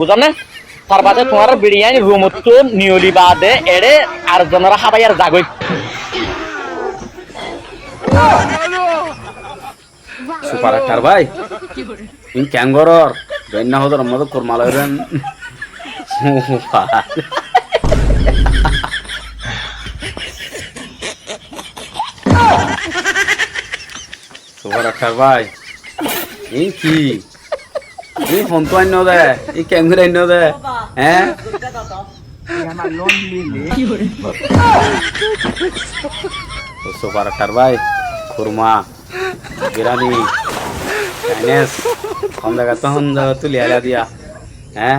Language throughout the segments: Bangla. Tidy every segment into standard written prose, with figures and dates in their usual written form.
বুঝানে তার বাদে তোমার বিরিয়ানি রুমত তো নিয়লি বাদে এড়ে আর জনরা খাবাই আর জাগই সুপার একটার ভাই ইন ক্যাঙ্গরর গন্না হদর মদ কুরমালরেন সুপার একটার ভাই ইন কি এই ফোন তো আইন দে এই ক্যাঙ্গর আইন দে হ্যাঁ সুপার একটার ভাই খুরমা বিরিয়ানি চাইনিজ हम जगह तो ले आया दिया हैं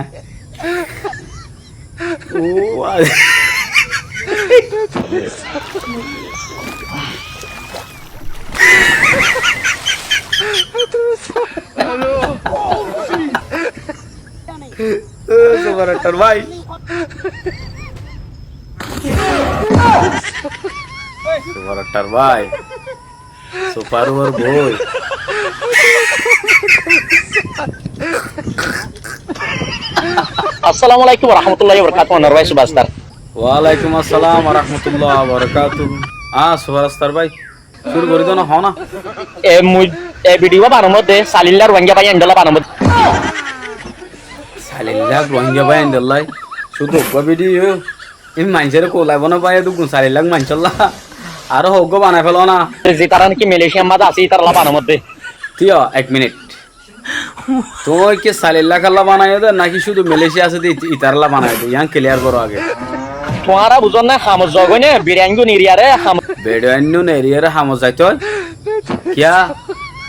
सुपर एक्टर भाई सुपर एक्टर भाई सुपर ओवर बॉय আসসালামু আলাইকুম ওয়া রাহমাতুল্লাহি ওয়া বারাকাতুহু নরওয়াই সুবাস্তার ওয়ালাইকুম আসসালাম ওয়া রাহমাতুল্লাহি ওয়া বারাকাতুহু সুবাস্তার ভাই শুরু করে দাও না হ না এ ভিডিও বানানোর মধ্যে সালিল্লার ওয়াঙ্গা ভাই আন্ডালা বানানোর সালিল্লাহ রোহিঙ্গা ভাই আন্ডালাই শুধু ভিডিও এই মানুষের কোলাইব না পায় দুগুণ সালিল্লাহ মানছল্লা আর হোক বানাই ফেলো না যে তারা নাকি মালয়েশিয়ার মাঝে আছে তারা বানানোর মধ্যে তিয় এক মিনিট তোমার কি সালিল্লাহ কাল্লা বানাই দে নাকি শুধু মালয়েশিয়া আছে ইতারলা বানাই দে ইয়াং ক্লিয়ার করো আগে তোমারা বুঝন না খামজ জগনে বিরিয়ানি গো নিরিয়ারে খাম বেড়াইন্য নেরিয়ারে হামজ যাইতো কিয়া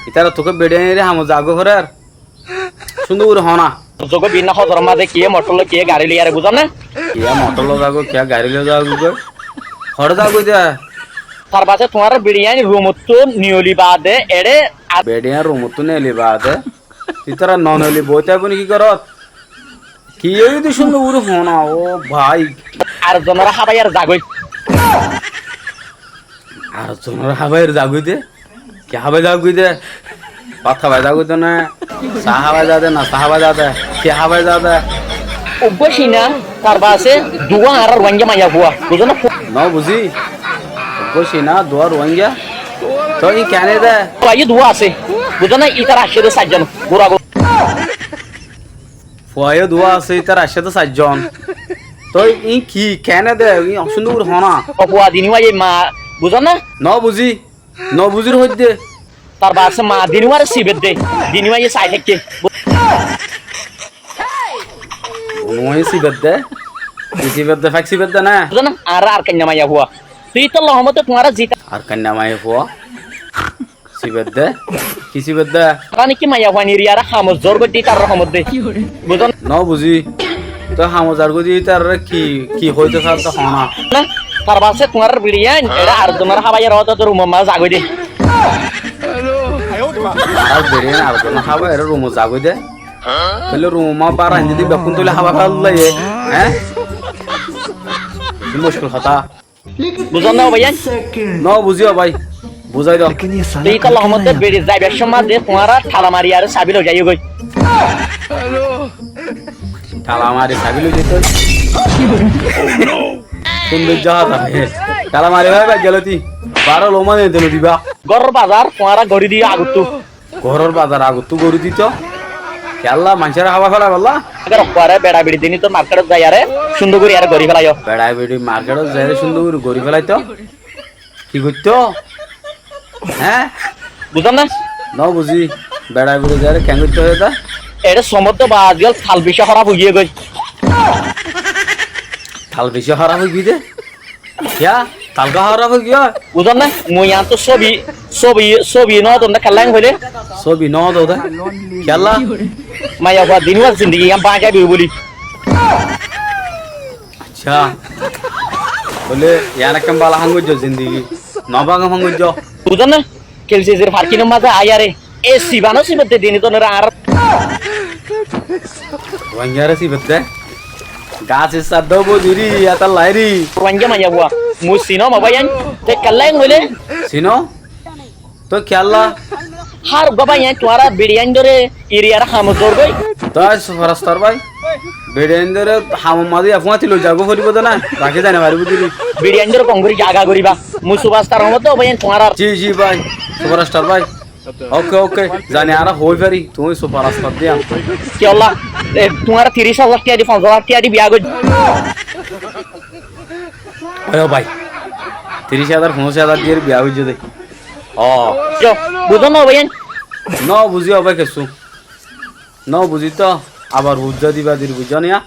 ইতারা তোকে বেড়াইনে হামজ জাগো করার সুন্দর হনা জগ বিনা হজর মাঝে কি মটল কি গাড়ি লিয়ারে বুঝন না কিয়া মটল যাগো কিয়া গাড়ি লে যাগো গো হড় যাগো দে তার বাদে তোমার বিরিয়ানি রুমত তো নিয়লি বাদে এড়ে আর বেড়িয়া রুমত নেলি বাদে ইতারা ননলি বইতে বনি কি করত কি এই দি সুন্দর উড় হনা ও ভাই আর জনরা খাবাই আর জাগই আর জনরা হাবাইর জাগই দে কি হাবাই জাগই দে কথা ভাই জাগই দে না সাহাবাই যাদে না সাহাবাই যাদে কি হাবাই যাদে অবশ্যই না তার বাসে দুয়া আর ওয়াঙ্গা মাইয়া বুয়া বুঝো না ন বুঝি বসি না দোয়ার ওয়াঙ্গা তো ই কেনে দে ভাই দুয়া আছে বুঝো না ইতার আসে সাতজন গোরা গো ফয়ে দোয়া আছে তার আসে তো সাতজন তো ই কি কেনে দে ই সুন্দর হনা অপুয়া দিনিওয়াই মা বুঝো না ন বুঝি ন বুঝির হইতে তার বাসে মা দিনিওয়ার সিবেদ দে দিনিওয়াই সাই থেকে নয় সিবেদ দে সিবেদ দে ফাক সিবেদ দে না বুঝো না আর কন্যা মাইয়া বুয়া তুই তো লহমতে তোমার জিতা আর কন্যা মাই ফুয়া সিবেদ দে কি সিবেদ দে রানি কি মাইয়া বুয়া নিরিয়ারা খামজ জোর গতি তার রহমত দে বুঝো ন বুঝি তো হামজার গদি তার কি কি হইতে সাল তো হনা না তার বাসে তোমার বিরিয়ানি এরা আর তোমার খাবাই আর হতো রুম মা জাগই দে আর বেরিয়ে আর তো না খাবা এর রুম জাগই দে তাহলে রুমা বারা যদি বেকুন তুলে হাওয়া খাল্লাই হ্যাঁ মুশকিল কথা বুঝো না ভাইয়া ন বুঝিও ভাই বুঝাই দাও তুই তো লহমতে বেড়ে যাইবার সময় দে তোমার ঠালা মারি আর সাবিল যাই গই তালা মারি সাবিল যেত সুন্দর যাহা তালা মারি ভাই গেলতি 12 লোমা নে দিল দিবা গরর বাজার তোমার গড়ি দিয়ে আগুতু ঘরের বাজার আগত তো গরু দিত খেলা মানুষের হাওয়া ফেলা বললা আগে রকবারে বেড়া বিড়ি দিনই তো মার্কেটত যাই আরে সুন্দর করে আর গড়ি ফেলাইও বেড়াই বেড়ি মার্কেটত যাই সুন্দর করে গড়ি ফেলাই তো কি করতো হ্যাঁ বুঝো না ন বুঝি বেড়াই বেড়ি যাই কেন করতে হয়ে তা এটা সমুদ্র বা আজকাল থাল বিষা খারাপ হয়ে গই থাল বেশি খারাপ হয়ে গিয়ে क्या তালকা খারাপ হয়ে গিয়া বুঝো না মুই আন তো ছবি ন তোমরা খেলাং হইলে সবই ন দাও খেলা মাইয়া বা দিনওয়া জিন্দগি আম বাঁচাই বলি আচ্ছা বলে ইয়ার কেম বালা হাঙ্গুজ জিন্দগি নবাগম হাঙ্গুজ বুঝো না কেলসিজের ফারকিনের মাঝে আয়ারে এ সিবানো সিবতে দিনি তো আর वंजारे सी बत्ते गाछ सा दबो दिरी या त लाइरी ওয়াঙ্গা মাইয়া বুয়া মুই সিনো মাবায়ান তে খেলাং হইলে सिनो तो खेला हार गबायान তোরা বিরিয়ানি ধরে এরিয়ার হামজর গই दास फरस्तर भाई বেড়েন্দের হামম মাদি আফুয়াতি লই যাগো ফরিব না রাখে জানে মারি বুঝিরি বিরিয়ানির কঙ্গরি জাগা করিবা মু সুপারস্টার মতো ভাইয়ান তোমার আর জি জি ভাই সুপারস্টার ভাই ওকে ওকে জানি আর হই পারি তুমি সুপারস্টার দিয়া কি আল্লাহ তোমার 30,000 টাকা দি 50,000 টাকা দি বিয়া করি আরে ভাই 30,000 50,000 দিয়ে বিয়া হইছে দে ও বুঝো না ভাইয়ান ন বুঝি হবে কিছু ন বুঝি তো আবার বুঝা দিবা দির বুঝা নিয়া